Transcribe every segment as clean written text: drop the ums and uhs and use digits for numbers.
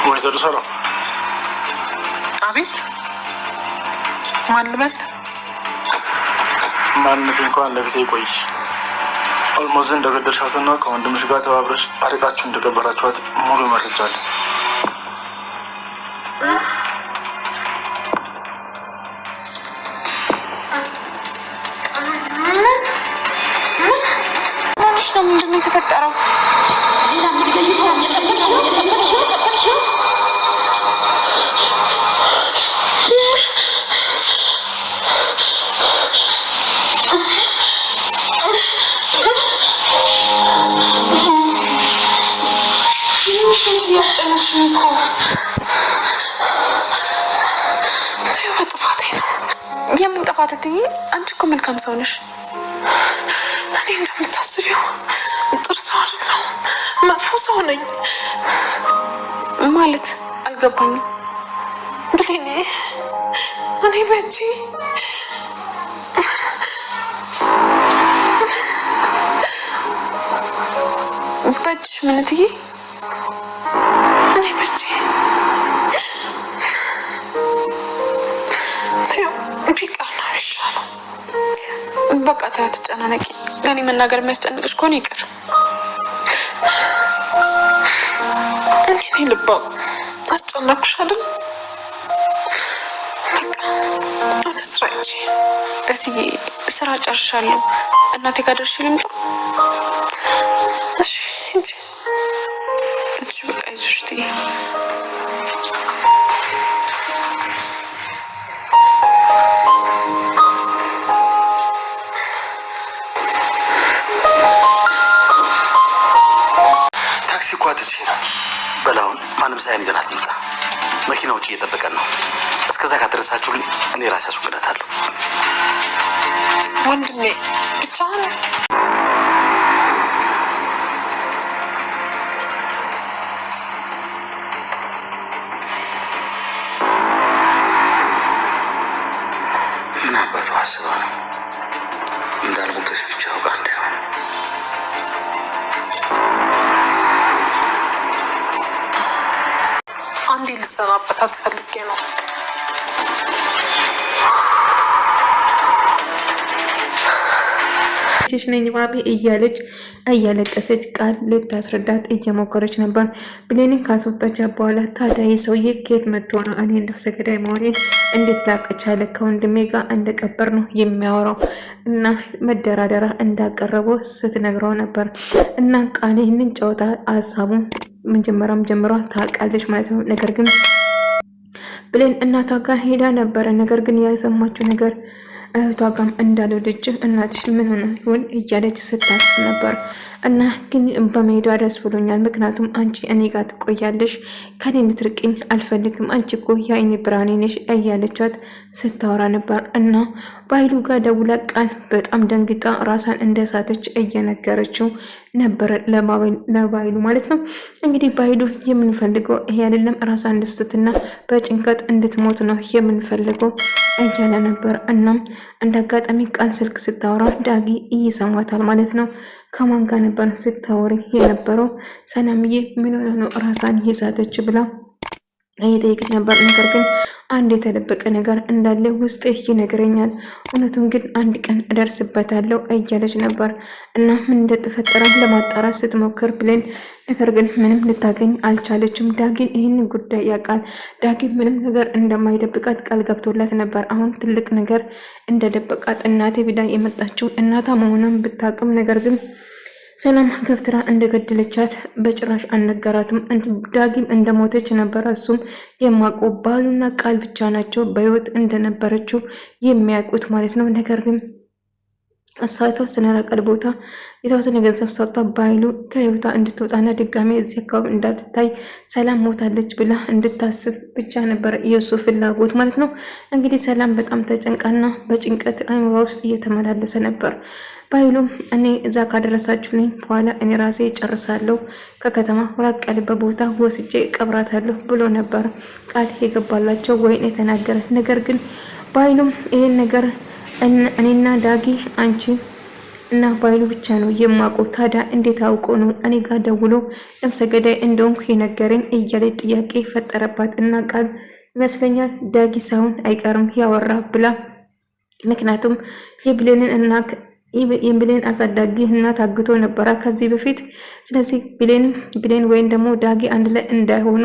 ወይዘሮ ሰላም። አቤት። ማን ልበል? ማንነት እንኳን ለጊዜ ይቆይሽ። ኦልሞዝ እንደገደልሻትና ከወንድምሽ ጋር ተባብረሽ አርቃችሁ እንደቀበራችኋት ሙሉ መረጃ አለ። ምንድን ነው የተፈጠረው? የምን ጥፋት እትዬ? አንቺ እኮ መልካም ሰው ነሽ። እኔ እንደምታስቢው ጥሩ ሰው አይደለሁም፣ መጥፎ ሰው ነኝ። ማለት አልገባኝም። ብሌኔ እኔ በእጅሽ ምን እትዬ? እኔ ቢቃና ይሻለው። በቃ ተያት፣ ተጨናነቂ። ለእኔ መናገር የሚያስጨንቅሽ ከሆነ ይቅር። እኔ ልባው አስጨነቅኩሽ አይደል? በቃ ወደ ስራ ሂጂ እትዬ። ስራ ጨርሻለሁ። እናቴ ጋር ደርሼ ልምጣ? እሺ ሂጂ። እሺ በቃ ይዞሽ እትዬ። ታክሲ እኮ አጥቼ ነው። በላውን ማንም ሳይን ይዘናት እንምጣ። መኪናው ውጭ እየጠበቀን ነው። እስከዛ ካደረሳችሁልኝ እኔ ራሴ አስወግዳታለሁ። ወንድሜ ብቻህን? ምን አባቱ አስባ ነው? እንዳልሞተች ብቻ አውቃ እንዳይሆን። አንዴ ልሰናበታት ፈልጌ ነው። ነኝ ባቢ እያለች እያለቀሰች ቃል ልታስረዳት እየሞከረች ነበር። ብሌንን ካስወጣች በኋላ ታዲያ ሰውዬ ከየት መጥቶ ነው እኔ ነፍሰ ገዳይ መሆኔን እንዴት ላቀቻለ? ከወንድሜ ጋር እንደቀበር ነው የሚያወራው እና መደራደራ እንዳቀረበው ስትነግረው ነበር። እና ቃል ይህንን ጨዋታ ሀሳቡን መጀመሪያም ጀምሯ ታውቃለች ማለት ነው። ነገር ግን ብሌን እናቷ ጋር ሄዳ ነበረ። ነገር ግን ያሰማችው ነገር እህቷ ጋም እንዳልወደች እናትሽ ምን ሆነ ይሆን እያለች ስታስብ ነበር። እና ግን በመሄዷ ደስ ብሎኛል። ምክንያቱም አንቺ እኔ ጋር ትቆያለሽ፣ ከኔ እንድትርቅኝ አልፈልግም፣ አንቺ እኮ የአይኔ ብርሃኔ ነሽ እያለቻት ስታወራ ነበር። እና ባይሉ ጋር ደውላ ቃል በጣም ደንግጣ ራሷን እንደሳተች እየነገረችው ነበር ለባይሉ ማለት ነው። እንግዲህ ባይሉ የምንፈልገው ይሄ አይደለም፣ ራሷን እንድትስትና በጭንቀት እንድትሞት ነው የምንፈልገው እያለ ነበር። እናም እንደ አጋጣሚ ቃል ስልክ ስታወራ ዳጊ ይሰማታል ማለት ነው። ከማን ጋር ነበር ስታወሪ የነበረው? ሰላምዬ ምን ሆነ ነው ራሷን ይዛተች ብላ እየጠየቀች ነበር። ነገር ግን አንድ የተደበቀ ነገር እንዳለ ውስጥ ይነግረኛል፣ እውነቱን ግን አንድ ቀን እደርስበታለሁ እያለች ነበር። እና ምን እንደተፈጠረ ለማጣራት ስትሞክር ብሌን ነገር ግን ምንም ልታገኝ አልቻለችም። ዳጊን ይህንን ጉዳይ ያውቃል። ዳጊን ምንም ነገር እንደማይደብቃት ቃል ገብቶላት ነበር። አሁን ትልቅ ነገር እንደደበቃት እናቴ ብላ የመጣችው እናቷ መሆኗን ብታውቅም ነገር ግን ሰላም ገፍትራ እንደገደለቻት በጭራሽ አልነገራትም። ዳጊም እንደሞተች ነበር እሱም የማውቀው። ባሉና ቃል ብቻ ናቸው በህይወት እንደነበረችው የሚያውቁት ማለት ነው። ነገር ግን እሷ የተወሰነ ራቀል ቦታ የተወሰነ ገንዘብ ሰጥቷ ባይሉ ከህይወቷ እንድትወጣና ድጋሜ እዚህ አካባቢ እንዳትታይ ሰላም ሞታለች ብላ እንድታስብ ብቻ ነበር የእሱ ፍላጎት ማለት ነው። እንግዲህ ሰላም በጣም ተጨንቃና በጭንቀት አይምሯ ውስጥ እየተመላለሰ ነበር። ባይሉም እኔ እዛ ካደረሳችሁልኝ በኋላ እኔ ራሴ ጨርሳለሁ፣ ከከተማ ራቅ ያለበት ቦታ ወስጄ ቀብራታለሁ ብሎ ነበር ቃል የገባላቸው ወይን የተናገረ። ነገር ግን ባይሉም ይሄን ነገር እኔና ዳጊ አንቺ እና በኃይሉ ብቻ ነው የማውቀው። ታዲያ እንዴት አውቆ ነው እኔ ጋር ደውሎ ነፍሰ ገዳይ እንደሆንኩ የነገረኝ እያለች ጥያቄ ፈጠረባት። እና ቃል ይመስለኛል ዳጊ ሳይሆን አይቀርም ያወራ ብላ ምክንያቱም የብሌን አሳዳጊ እናት አግቶ ነበረ ከዚህ በፊት። ስለዚህ ብሌን ወይም ደግሞ ዳጊ አንድ ላይ እንዳይሆኑ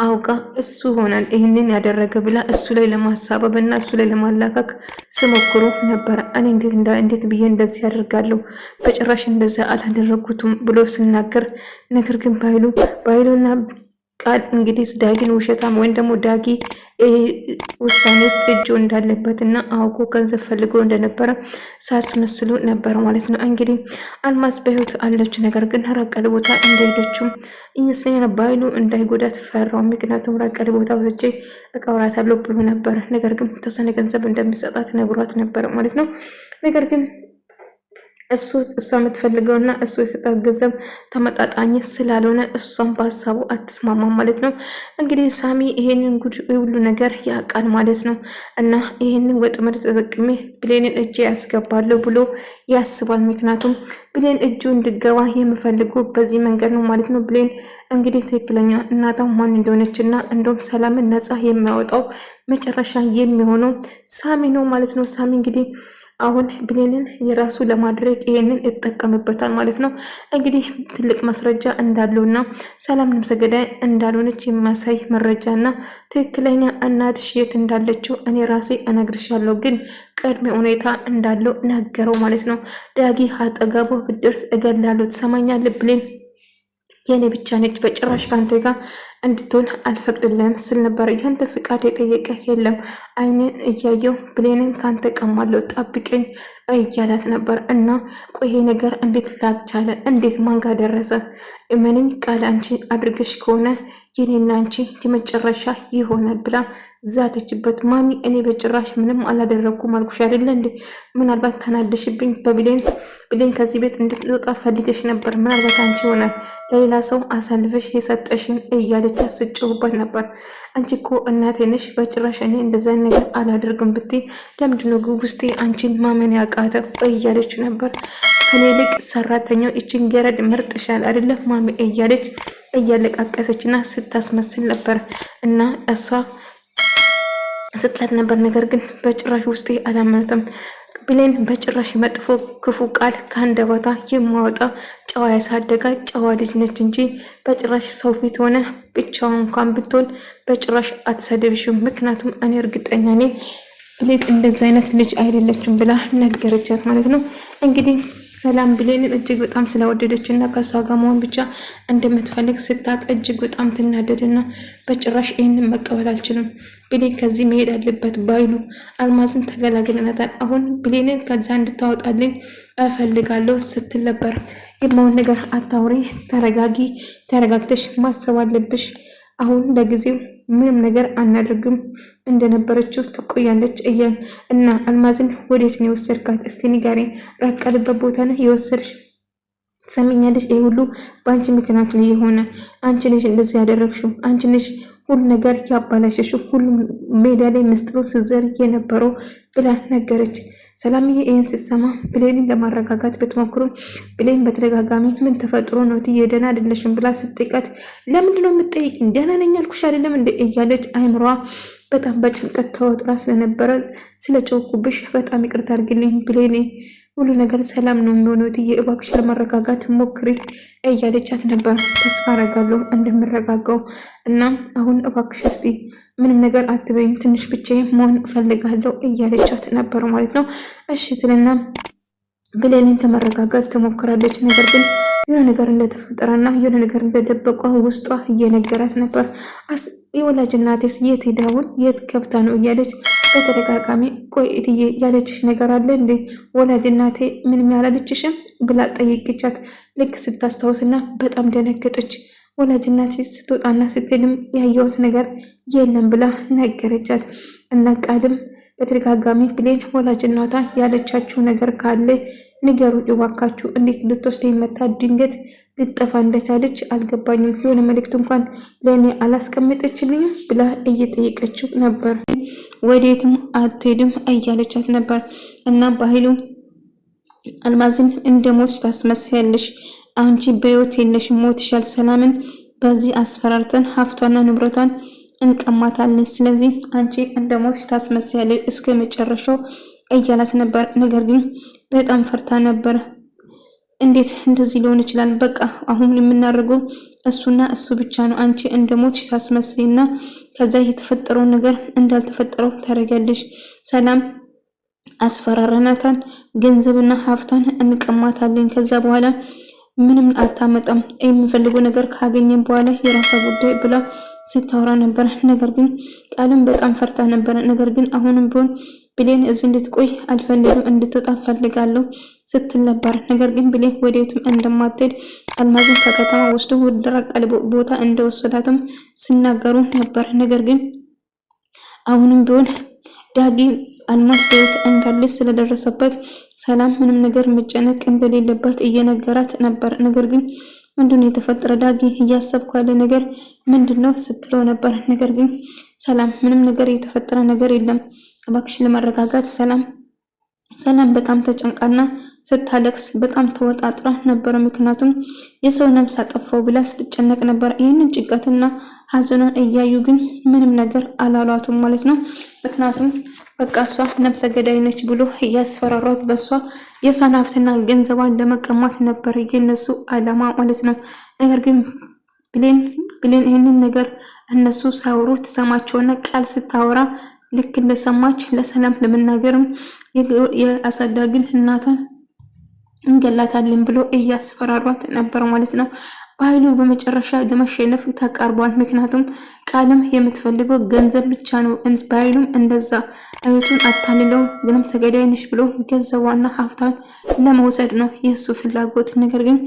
አውቃ እሱ ሆናል ይህንን ያደረገ ብላ እሱ ላይ ለማሳበብ እና እሱ ላይ ለማላከክ ስሞክሩ ነበረ። እኔ እንዴት ብዬ እንደዚህ ያደርጋለሁ? በጭራሽ እንደዛ አላደረጉትም ብሎ ስናገር፣ ነገር ግን ባይሉና ቃል እንግዲህ ዳጊን ውሸታም ወይም ደግሞ ዳጊ ውሳኔ ውስጥ እጁ እንዳለበት እና አውቆ ገንዘብ ፈልጎ እንደነበረ ሳስመስሉ ነበር ማለት ነው። እንግዲህ አልማዝ በህይወት አለች፣ ነገር ግን ራቀል ቦታ እንደሄደችም ይመስለኛል። ባይሉ እንዳይጎዳት ፈራው። ምክንያቱም ራቀል ቦታ ወስጄ እቀብራታለሁ ብሎ ነበር። ነገር ግን የተወሰነ ገንዘብ እንደሚሰጣት ነግሯት ነበር ማለት ነው። ነገር ግን እሷ የምትፈልገውና እሱ የሰጣት ገንዘብ ተመጣጣኝ ስላልሆነ እሷም በሀሳቡ አትስማማም ማለት ነው። እንግዲህ ሳሚ ይሄንን ጉድ ሁሉ ነገር ያውቃል ማለት ነው። እና ይሄንን ወጥመድ ተጠቅሜ ብሌንን እጄ ያስገባለሁ ብሎ ያስባል። ምክንያቱም ብሌን እጁ እንድገባ የምፈልገው በዚህ መንገድ ነው ማለት ነው። ብሌን እንግዲህ ትክክለኛ እናቷ ማን እንደሆነች እና እንደውም ሰላምን ነጻ የሚያወጣው መጨረሻ የሚሆነው ሳሚ ነው ማለት ነው። ሳሚ እንግዲህ አሁን ብሌንን የራሱ ለማድረግ ይሄንን ይጠቀምበታል ማለት ነው። እንግዲህ ትልቅ ማስረጃ እንዳለውና ሰላም ነፍሰ ገዳይ እንዳልሆነች የሚያሳይ መረጃና ትክክለኛ እናትሽ የት እንዳለችው እኔ ራሴ እነግርሻለሁ፣ ግን ቅድመ ሁኔታ እንዳለው ነገረው ማለት ነው። ዳጊ አጠገቡ ብደርስ እገላለሁ፣ ትሰማኛለህ? ብሌን የኔ ብቻ ነች፣ በጭራሽ ካንተ ጋር እንድትሆን አልፈቅድልህም ስል ነበር። ያንተ ፍቃድ የጠየቀ የለም፣ አይንን እያየው ብሌንን ካንተ ቀማለሁ፣ ጠብቀኝ እያላት ነበር። እና ቆይ ነገር እንዴት ላቻለ? እንዴት ማንጋ ደረሰ? እመንኝ ቃል አንቺ አድርገሽ ከሆነ የኔና አንቺ የመጨረሻ ይሆናል ብላ ዛተችበት። ማሚ እኔ በጭራሽ ምንም አላደረኩም አልኩሽ አይደለ እንዴ? ምናልባት ተናደሽብኝ ብሌን ከዚህ ቤት እንድትወጣ ፈልገሽ ነበር። ምናልባት አንቺ ይሆናል ለሌላ ሰው አሳልፈሽ የሰጠሽን እያለች አስጨውባት ነበር። አንቺ እኮ እናቴ ነሽ፣ በጭራሽ እኔ እንደዛ ነገር አላደርግም ብትይ ለምንድነው ውስጤ አንቺን ማመን ያቃተው እያለች ነበር። ከኔ ይልቅ ሰራተኛው እችን ገረድ መርጥሻል አይደለ ማሚ እያለች እያለቃቀሰችና ስታስመስል ነበር። እና እሷ ስትላት ነበር። ነገር ግን በጭራሽ ውስጤ አላመነትም። ብሌን በጭራሽ መጥፎ ክፉ ቃል ከአንደበቷ የማወጣ ጨዋ ያሳደጋ ጨዋ ልጅ ነች እንጂ በጭራሽ ሰው ፊት ሆነ ብቻዋን እንኳን ብትሆን በጭራሽ አትሰደብሽም። ምክንያቱም እኔ እርግጠኛ ነኝ ብሌን እንደዚህ አይነት ልጅ አይደለችም ብላ ነገረቻት ማለት ነው። እንግዲህ ሰላም ብሌንን እጅግ በጣም ስለወደደች እና ከሷ ጋር መሆን ብቻ እንደምትፈልግ ስታቅ እጅግ በጣም ትናደድና በጭራሽ ይህንን መቀበል አልችልም፣ ብሌን ከዚህ መሄድ አለበት፣ ባይሉ አልማዝን ተገላግለናታል፣ አሁን ብሌንን ከዛ እንድታወጣልኝ እፈልጋለሁ ስትል ነበር። የማውን ነገር አታውሪ፣ ተረጋግተሽ ማሰብ አለብሽ። አሁን ለጊዜው ምንም ነገር አናደርግም፣ እንደነበረችው ትቆያለች እና አልማዝን ወዴት ነው የወሰድካት? እስቲ ንገሪኝ። ራቅ ያለበት ቦታ ነው የወሰድሽ? ትሰሚኛለሽ? ይሄ ሁሉ በአንቺ ምክንያት ነው የሆነ። አንቺ ነሽ እንደዚህ ያደረግሽው፣ አንቺ ነሽ ሁሉ ነገር ያባላሸሽው፣ ሁሉም ሜዳ ላይ ምስጢሩ ስዘር የነበረው ብላ ነገረች። ሰላምዬ ይህን ስትሰማ ብሌንን ለማረጋጋት ብትሞክሩ ብሌን በተደጋጋሚ ምን ተፈጥሮ ነው እትዬ ደህና አይደለሽም ብላ ስትጠይቃት ለምንድን ነው የምትጠይቂኝ? ደህና ነኝ አልኩሽ አይደለም እንደ እያለች አይምሯ በጣም በጭንቀት ተወጥራ ስለነበረ ስለጨውኩብሽ በጣም ይቅርታ አድርግልኝ ብሌኔ፣ ሁሉ ነገር ሰላም ነው የሚሆነው እትዬ እባክሽ ለማረጋጋት ሞክሪ እያለቻት ነበር። ተስፋ አደርጋለሁ እንደምረጋጋው እና አሁን እባክሽ እስቲ ምንም ነገር አትበይም፣ ትንሽ ብቻዬን መሆን እፈልጋለሁ እያለቻት ነበር ማለት ነው። እሺ ትልና ብሌንን ተመረጋጋት ትሞክራለች። ነገር ግን የሆነ ነገር እንደተፈጠረና የሆነ ነገር እንደደበቋ ውስጧ እየነገራት ነበር። የወላጅ እናቴስ የት ሄዳውን የት ገብታ ነው እያለች በተደጋጋሚ ቆይ እትዬ ያለችሽ ነገር አለ እንዴ? ወላጅ እናቴ ምንም ያላለችሽም ብላ ጠይቅቻት። ልክ ስታስታውስና በጣም ደነገጠች። ወላጅ እናቴ ስትወጣና ስትልም ያየሁት ነገር የለም ብላ ነገረቻት። እና ቃልም በተደጋጋሚ ብሌን ወላጅ እናቷ ያለቻችሁ ነገር ካለ ንገሩ እባካችሁ፣ እንዴት ልትወስድ መታ ድንገት ልጠፋ እንደቻለች አልገባኝም፣ የሆነ መልእክት እንኳን ለእኔ አላስቀምጠችልኝም ብላ እየጠየቀችው ነበር። ወዴትም አትሄድም እያለቻት ነበር። እና በኃይሉ አልማዝን እንደ ሞትሽ ታስመስያለሽ። አንቺ በህይወት የለሽም፣ ሞትሻል። ሰላምን በዚህ አስፈራርተን ሀብቷና ንብረቷን እንቀማታለን። ስለዚህ አንቺ እንደ ሞትሽ ታስመስያለሽ እስከ መጨረሻው እያላት ነበር። ነገር ግን በጣም ፈርታ ነበር። እንዴት እንደዚህ ሊሆን ይችላል? በቃ አሁን የምናደርገው እሱና እሱ ብቻ ነው። አንቺ እንደ ሞትሽ ታስመስይና ከዛ የተፈጠረው ነገር እንዳልተፈጠረው ታደርጊያለሽ። ሰላም አስፈራራናታን፣ ገንዘብና ሀብቷን እንቀማታለን። ከዛ በኋላ ምንም አታመጣም። የምንፈልገው ነገር ካገኘን በኋላ የራሷ ጉዳይ ብላ ስታወራ ነበር። ነገር ግን ቃልም በጣም ፈርታ ነበር። ነገር ግን አሁንም ቢሆን ብሌን እዚህ እንድትቆይ አልፈልግም፣ እንድትወጣ ፈልጋለሁ ስትል ነበር። ነገር ግን ብሌን ወዴትም እንደማትሄድ አልማዝን ከከተማ ወስዶ ወደ ራቅ ያለ ቦታ እንደወሰዳትም ሲናገሩ ነበር። ነገር ግን አሁንም ቢሆን ዳጊ አልማዝ በህይወት እንዳለች ስለደረሰበት ሰላም ምንም ነገር መጨነቅ እንደሌለባት እየነገራት ነበር። ነገር ግን ምንድነው የተፈጠረ ዳጊ እያሰብኩ ያለ ነገር ምንድነው ስትለው ነበር። ነገር ግን ሰላም ምንም ነገር የተፈጠረ ነገር የለም እባክሽ ለማረጋጋት ሰላም በጣም ተጨንቃና ስታለቅስ በጣም ተወጣጥራ ነበር። ምክንያቱም የሰው ነፍስ አጠፋው ብላ ስትጨነቅ ነበር። ይህንን ጭንቀትና ሀዘኗን እያዩ ግን ምንም ነገር አላሏትም ማለት ነው። ምክንያቱም በቃ እሷ ነፍሰ ገዳይ ነች ብሎ እያስፈራሯት በእሷ የሷን ሀብትና ገንዘቧን ለመቀማት ነበር የነሱ አላማ ማለት ነው። ነገር ግን ብሌን ይህንን ነገር እነሱ ሳይወሩ ትሰማቸውና ቃል ስታወራ ልክ እንደሰማች ለሰላም ለመናገርም የአሳዳጊን እናቷን እንገላታለን ብሎ እያስፈራሯት ነበር ማለት ነው። በኃይሉ በመጨረሻ ለመሸነፍ ተቃርቧል። ምክንያቱም ቃልም የምትፈልገው ገንዘብ ብቻ ነው። በኃይሉም እንደዛ እህቱን አታልለው ግንም ሰገዳይንሽ ብሎ ገንዘቧና ሀብቷን ለመውሰድ ነው የሱ ፍላጎት። ነገር ግን